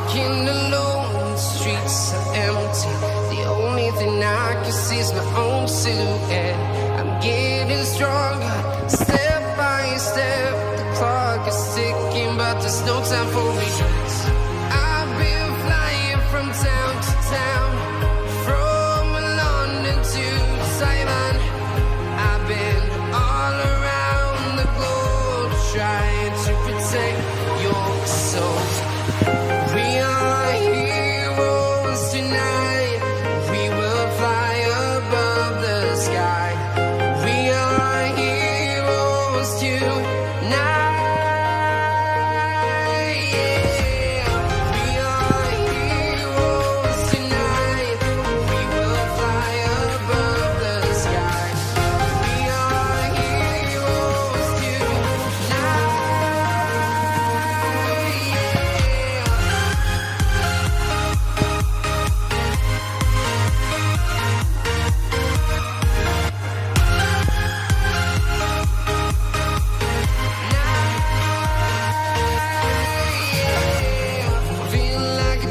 walking alone, the streets are empty. The only thing I can see is my own silhouette. I'm getting stronger, step by step. The clock is ticking, but there's no time for regrets. I've been flying from town to town, from London to Taiwan. I've been all around the globe trying to protect your soul. We are heroes tonight. We will fly above the sky. We are heroes tonight. Yeah. We are heroes tonight. We will fly above the sky. We are heroes tonight. Feel like a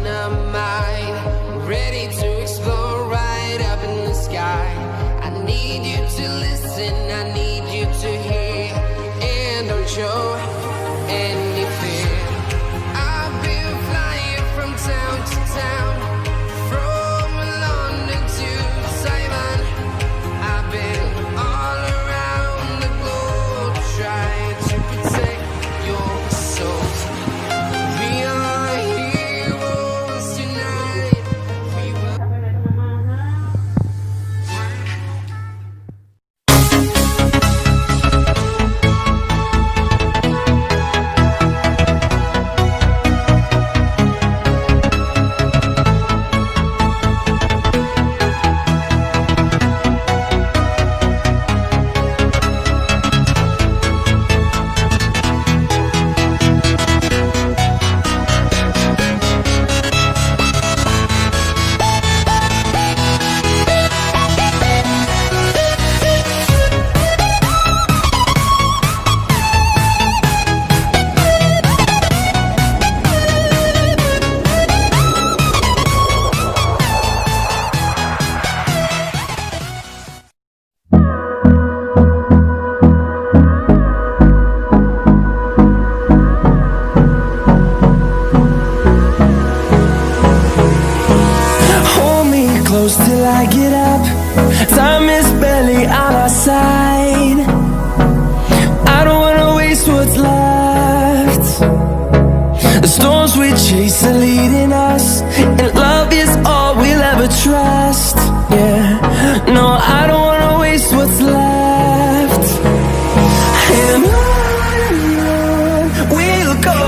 dynamite, ready to explode right up in the sky. I need you to listen, I need you to hear, and don't show any fear. I've been flying from town to town, from London to Taiwan. I've been all around the globe trying to protect your soul. We are heroes tonight. We will. Hold me close till I get up. Time is barely on our side. I don't wanna waste what's left. The storms we chase are leading us, and love is all we'll ever trust. Yeah, no, I don't wanna waste what's left. And on we'll go,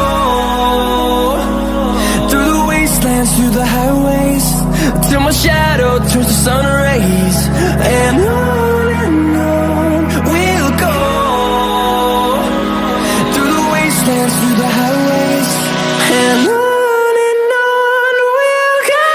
through the wastelands, through the highways, till my shadow turns to sun rays. And on we'll go, through the wastelands, through the highways, and on we'll go.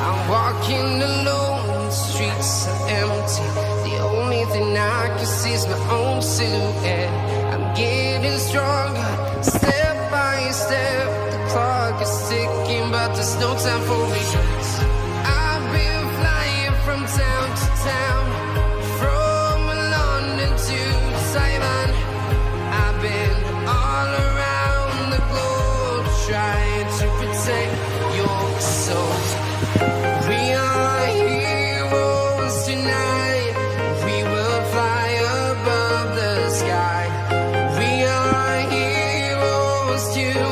I'm walking alone, the streets are empty. The only thing I can see is my own silhouette. I'm getting stronger, step by step. The clock is ticking, but there's no time for regrets. I've been flying from town to town, from London to Taiwan. I've been all around the globe trying to protect your soul. We are heroes tonight. We will fly above the sky. We are heroes tonight.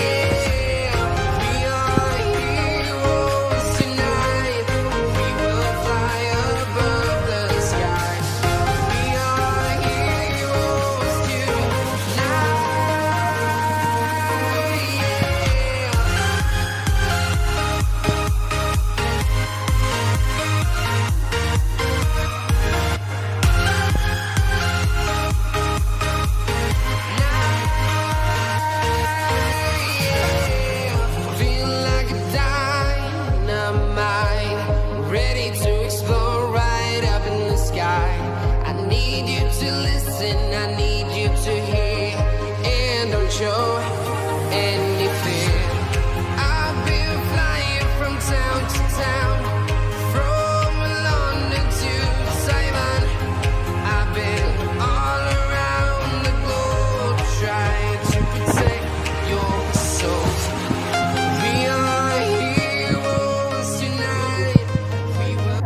Yeah. We are heroes tonight. We will fly above the sky. We are heroes tonight. show anything. I've been flying from town to town, from London to Taiwan. I've been all around the globe trying to protect your soul. We are heroes tonight. We will.